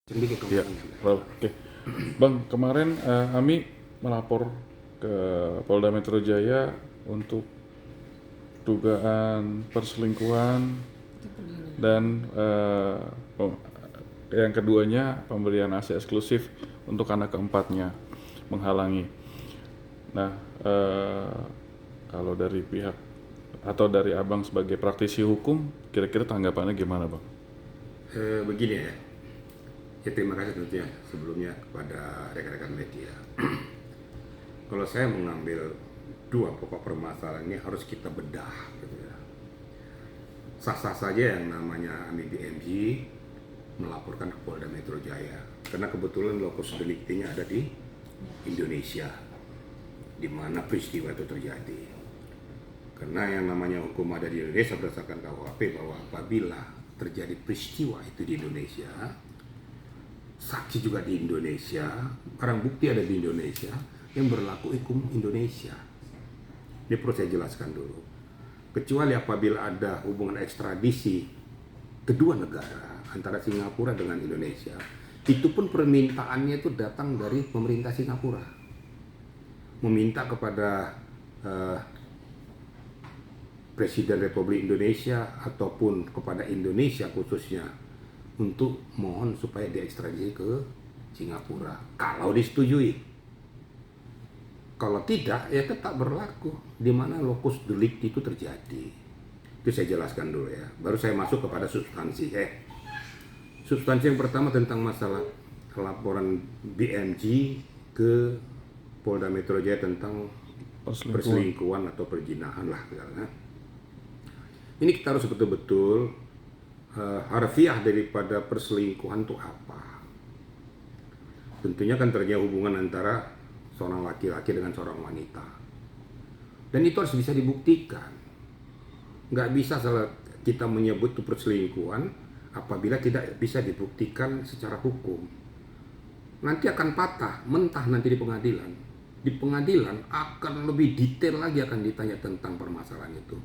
Ya, oke. Bang, kemarin Ami melapor ke Polda Metro Jaya untuk dugaan perselingkuhan dan yang keduanya pemberian AC eksklusif untuk anak keempatnya, menghalangi. Nah, kalau dari pihak atau dari Abang sebagai praktisi hukum, kira-kira tanggapannya gimana, Bang? Begini ya, terima kasih tentunya sebelumnya kepada rekan-rekan media. Kalau saya mengambil dua pokok permasalahan ini harus kita bedah gitu ya. Sah-sah saja yang namanya Ami BMG melaporkan ke Polda Metro Jaya karena kebetulan lokus deliktinya ada di Indonesia di mana peristiwa itu terjadi. Karena yang namanya hukum ada di Indonesia berdasarkan KUHP bahwa apabila terjadi peristiwa itu di Indonesia, saksi juga di Indonesia, barang bukti ada di Indonesia, yang berlaku hukum Indonesia. Ini perlu saya jelaskan dulu. Kecuali apabila ada hubungan ekstradisi kedua negara antara Singapura dengan Indonesia, itu pun permintaannya itu datang dari pemerintah Singapura, meminta kepada Presiden Republik Indonesia ataupun kepada Indonesia khususnya untuk mohon supaya diekstradisi ke Singapura kalau disetujui. Kalau tidak ya tetap berlaku di mana lokus delikti itu terjadi. Itu saya jelaskan dulu ya. Baru saya masuk kepada substansi. Substansi yang pertama tentang masalah laporan BMG ke Polda Metro Jaya tentang perselingkuhan atau perzinahan lah misalnya. Ini kita harus betul-betul harfiah daripada perselingkuhan itu apa. Tentunya kan terjadi hubungan antara seorang laki-laki dengan seorang wanita. Dan itu harus bisa dibuktikan. Nggak bisa salah kita menyebut itu perselingkuhan apabila tidak bisa dibuktikan secara hukum. Nanti akan patah, mentah nanti di pengadilan. Di pengadilan akan lebih detail lagi akan ditanya tentang permasalahan itu.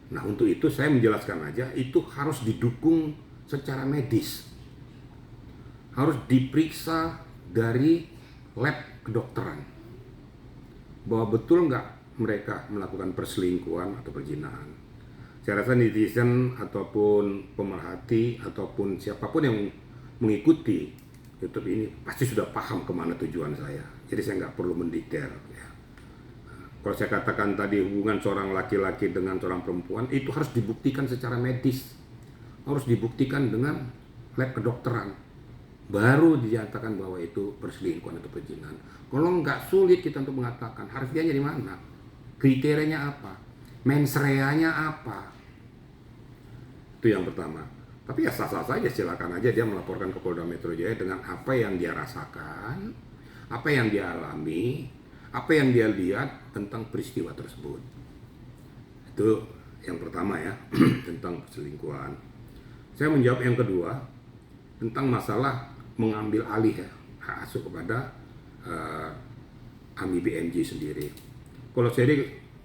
Nah untuk itu saya menjelaskan aja, itu harus didukung secara medis. Harus diperiksa dari lab kedokteran. Bahwa betul nggak mereka melakukan perselingkuhan atau perzinahan. Saya rasa netizen ataupun pemerhati ataupun siapapun yang mengikuti YouTube ini pasti sudah paham kemana tujuan saya. Jadi saya nggak perlu mendetail. Ya. Kalau saya katakan tadi hubungan seorang laki-laki dengan seorang perempuan itu harus dibuktikan secara medis, harus dibuktikan dengan lab kedokteran, baru dinyatakan bahwa itu perselingkuhan atau perzinahan. Kalau nggak sulit kita untuk mengatakan harfiahnya di mana, kriterianya apa, mens rea-nya apa, itu yang pertama. Tapi ya sah-sah saja, silakan aja dia melaporkan ke Polda Metro Jaya dengan apa yang dia rasakan, apa yang dia alami, apa yang dia lihat tentang peristiwa tersebut. Itu yang pertama ya, tentang perselingkuhan. Saya menjawab yang kedua, tentang masalah mengambil alih ya, hak asuh kepada Ami BMG sendiri. Kalau saya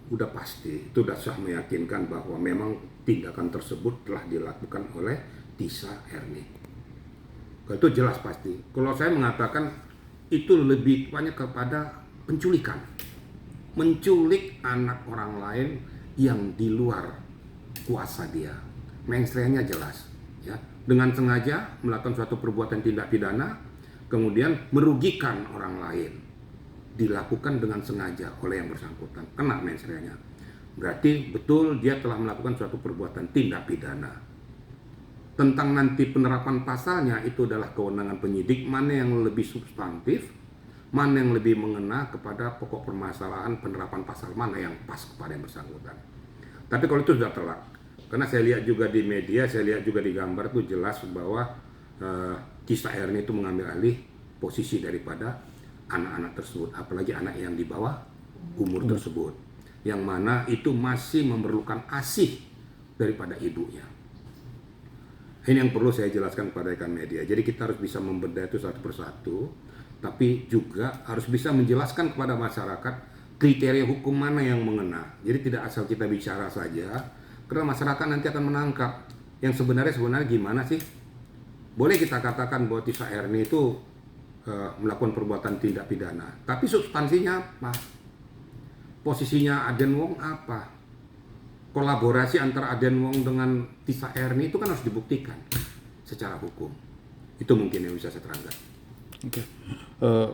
udah pasti, itu sudah sah meyakinkan bahwa memang tindakan tersebut telah dilakukan oleh Tisa Erni. Itu jelas pasti. Kalau saya mengatakan itu lebih banyak kepada penculikan, menculik anak orang lain yang di luar kuasa dia. Mens rea-nya jelas, ya. Dengan sengaja melakukan suatu perbuatan tindak pidana, kemudian merugikan orang lain, dilakukan dengan sengaja oleh yang bersangkutan, kena mens rea-nya. Berarti betul dia telah melakukan suatu perbuatan tindak pidana. Tentang nanti penerapan pasalnya itu adalah kewenangan penyidik, mana yang lebih substantif, mana yang lebih mengena kepada pokok permasalahan penerapan pasal mana yang pas kepada yang bersangkutan. Tapi kalau itu sudah telak, karena saya lihat juga di media, saya lihat juga di gambar itu jelas bahwa Tisa Erni itu mengambil alih posisi daripada anak-anak tersebut, apalagi anak yang di bawah umur tersebut, yang mana itu masih memerlukan ASIH daripada ibunya. Ini yang perlu saya jelaskan kepada rekan media. Jadi kita harus bisa membedah itu satu persatu, tapi juga harus bisa menjelaskan kepada masyarakat kriteria hukum mana yang mengena. Jadi tidak asal kita bicara saja, karena masyarakat nanti akan menangkap yang sebenarnya gimana sih boleh kita katakan bahwa Tisa Erni itu melakukan perbuatan tindak pidana. Tapi substansinya apa? Posisinya Aden Wong apa? Kolaborasi antara Aden Wong dengan Tisa Erni itu kan harus dibuktikan secara hukum. Itu mungkin yang bisa saya terangkan. Oke.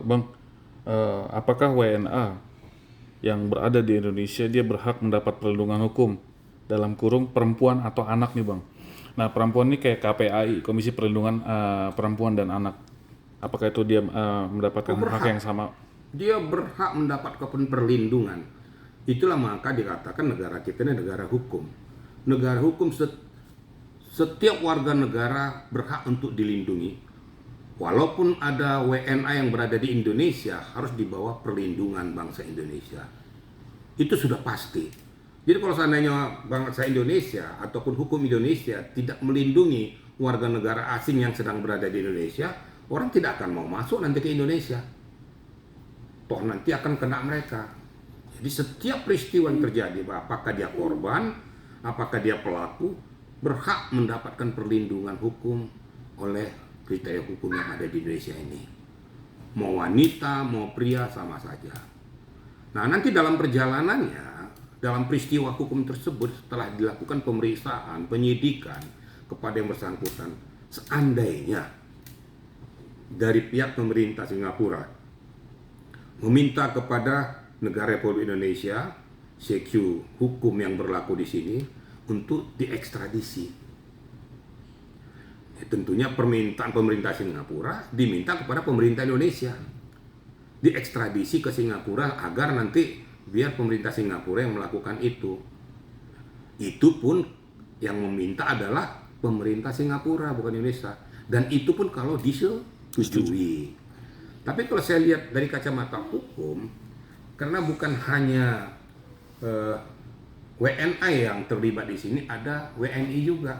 Bang, apakah WNA yang berada di Indonesia dia berhak mendapat perlindungan hukum dalam kurung perempuan atau anak nih, Bang? Nah, perempuan ini kayak KPAI, Komisi Perlindungan Perempuan dan Anak. Apakah itu dia mendapatkan hak yang sama? Dia berhak mendapatkan perlindungan. Itulah maka dikatakan negara kita ini negara hukum. Negara hukum, setiap warga negara berhak untuk dilindungi. Walaupun ada WNA yang berada di Indonesia, harus di bawah perlindungan bangsa Indonesia. Itu sudah pasti. Jadi kalau seandainya bangsa Indonesia ataupun hukum Indonesia tidak melindungi warga negara asing yang sedang berada di Indonesia, orang tidak akan mau masuk nanti ke Indonesia. Toh nanti akan kena mereka. Jadi setiap peristiwa yang terjadi, apakah dia korban, apakah dia pelaku, berhak mendapatkan perlindungan hukum oleh kriteria hukum yang ada di Indonesia ini. Mau wanita, mau pria, sama saja. Nah, nanti dalam perjalanannya, dalam peristiwa hukum tersebut, setelah dilakukan pemeriksaan, penyidikan kepada yang bersangkutan, seandainya dari pihak pemerintah Singapura meminta kepada negara Republik Indonesia, CQ hukum yang berlaku di sini, untuk diekstradisi. Tentunya permintaan pemerintah Singapura diminta kepada pemerintah Indonesia diekstradisi ke Singapura agar nanti biar pemerintah Singapura yang melakukan itu. Itu pun yang meminta adalah pemerintah Singapura, bukan Indonesia. Dan itu pun kalau disetujui. Tapi kalau saya lihat dari kacamata hukum, karena bukan hanya WNA yang terlibat di sini, ada WNI juga,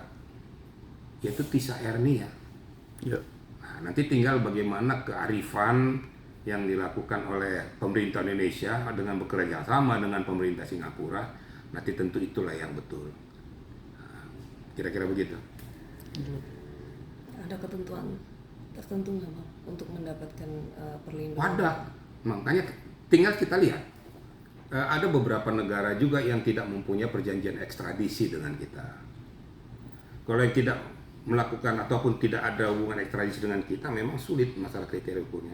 yaitu Tisa Erni ya. Nah, nanti tinggal bagaimana kearifan yang dilakukan oleh pemerintah Indonesia dengan bekerja sama dengan pemerintah Singapura. Nanti tentu itulah yang betul. Nah, kira-kira begitu. Ada ketentuan tertentu nggak, Bang, untuk mendapatkan perlindungan? Ada, makanya tinggal kita lihat. Ada beberapa negara juga yang tidak mempunyai perjanjian ekstradisi dengan kita. Kalau yang tidak melakukan ataupun tidak ada hubungan ekstradisi dengan kita, memang sulit masalah kriteria hukumnya.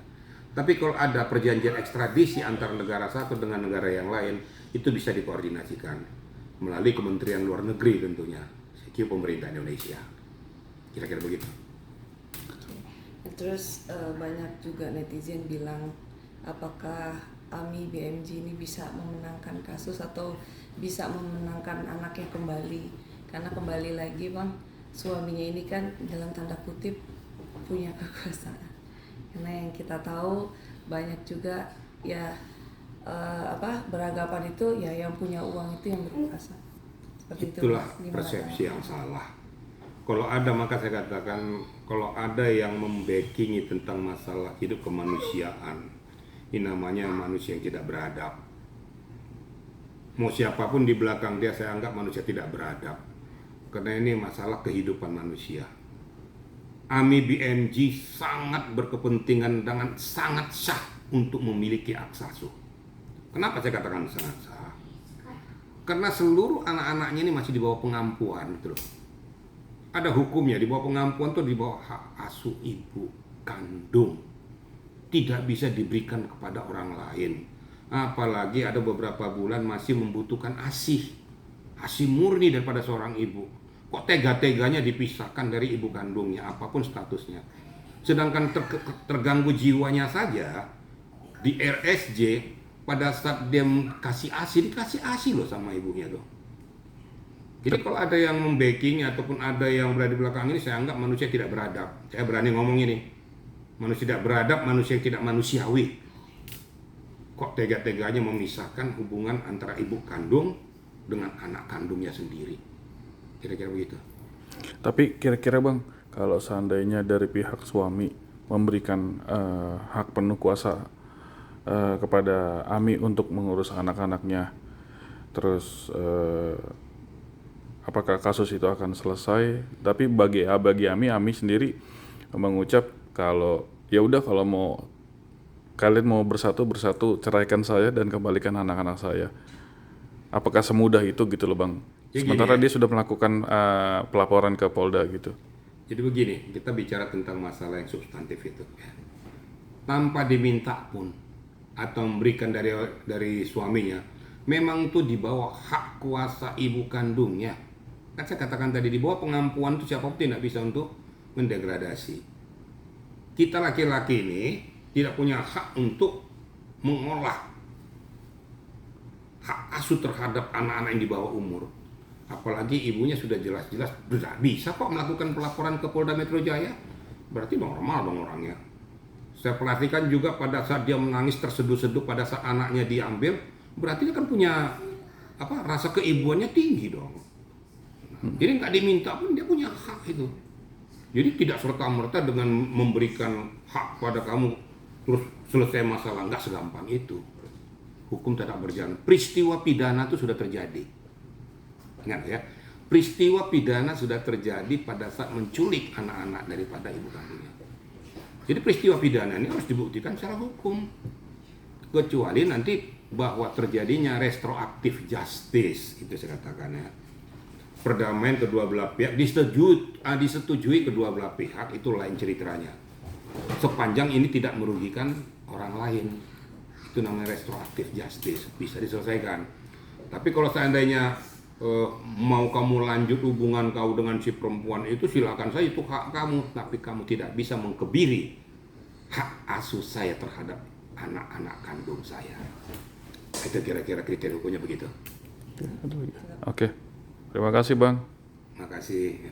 Tapi kalau ada perjanjian ekstradisi antara negara satu dengan negara yang lain, itu bisa dikoordinasikan melalui Kementerian Luar Negeri tentunya, CQ pemerintah Indonesia. Kira-kira begitu. Terus banyak juga netizen bilang, apakah AMI BMG ini bisa memenangkan kasus atau bisa memenangkan anaknya kembali? Karena kembali lagi, Bang, suaminya ini kan dalam tanda kutip punya kekuasaan. Karena yang kita tahu banyak juga ya beranggapan itu ya yang punya uang itu yang berkuasa. Seperti Itulah itu, persepsi yang salah. Kalau ada, maka saya katakan, kalau ada yang membackingi tentang masalah hidup kemanusiaan, ini namanya manusia yang tidak beradab. Mau siapapun di belakang dia, saya anggap manusia tidak beradab. Karena ini masalah kehidupan manusia. AMI BMG sangat berkepentingan dengan sangat sah untuk memiliki hak asuh. Kenapa saya katakan sangat sah? Karena seluruh anak-anaknya ini masih di bawah pengampuan, gitu loh. Ada hukumnya, di bawah pengampuan tuh di bawah hak asuh ibu kandung. Tidak bisa diberikan kepada orang lain. Apalagi ada beberapa bulan masih membutuhkan ASI murni daripada seorang ibu. Kok tega-teganya dipisahkan dari ibu kandungnya, apapun statusnya. Sedangkan terganggu jiwanya saja, di RSJ, pada saat dia kasih ASI, dikasih ASI loh sama ibunya tuh. Jadi kalau ada yang membacking ataupun ada yang berada di belakang ini, saya anggap manusia tidak beradab. Saya berani ngomong ini. Manusia tidak beradab, manusia yang tidak manusiawi. Kok tega-teganya memisahkan hubungan antara ibu kandung dengan anak kandungnya sendiri. Kira-kira begitu. Tapi kira-kira, Bang, kalau seandainya dari pihak suami memberikan hak penuh kuasa kepada AMI untuk mengurus anak-anaknya, terus apakah kasus itu akan selesai? Tapi bagi AMI sendiri mengucap kalau ya udah, kalau kalian mau bersatu, ceraikan saya dan kembalikan anak-anak saya. Apakah semudah itu gitu loh Bang? Ya gini Sementara ya. dia sudah melakukan pelaporan ke Polda gitu. Jadi begini, kita bicara tentang masalah yang substantif itu. Ya. Tanpa diminta pun atau memberikan dari suaminya, memang itu di bawah hak kuasa ibu kandungnya. Kan saya katakan tadi, di bawah pengampuan itu siapapun tidak bisa untuk mendegradasi. Kita laki-laki ini tidak punya hak untuk mengolah hak asuh terhadap anak-anak yang di bawah umur. Apalagi ibunya sudah jelas-jelas tidak bisa kok melakukan pelaporan ke Polda Metro Jaya. Berarti normal dong orangnya. Saya perhatikan juga pada saat dia menangis terseduh-seduh pada saat anaknya diambil, berarti dia kan punya rasa keibuannya tinggi dong. Jadi nggak diminta pun dia punya hak itu. Jadi tidak serta-merta dengan memberikan hak pada kamu terus selesai masalah, nggak segampang itu. Hukum tetap berjalan. Peristiwa pidana itu sudah terjadi. Ingat ya, peristiwa pidana sudah terjadi pada saat menculik anak-anak daripada ibu kandungnya. Jadi peristiwa pidana ini harus dibuktikan secara hukum. Kecuali nanti bahwa terjadinya retroaktif justice, itu saya katakan ya. Perdamaian kedua belah pihak disetujui kedua belah pihak, itu lain ceritanya. Sepanjang ini tidak merugikan orang lain, itu namanya retroaktif justice, bisa diselesaikan. Tapi kalau seandainya mau kamu lanjut hubungan kau dengan si perempuan itu, silakan saja, itu hak kamu, tapi kamu tidak bisa mengkebiri hak asuh saya terhadap anak-anak kandung saya. Itu kira-kira kriteria hukumnya begitu. Oke. Terima kasih Bang. Terima kasih.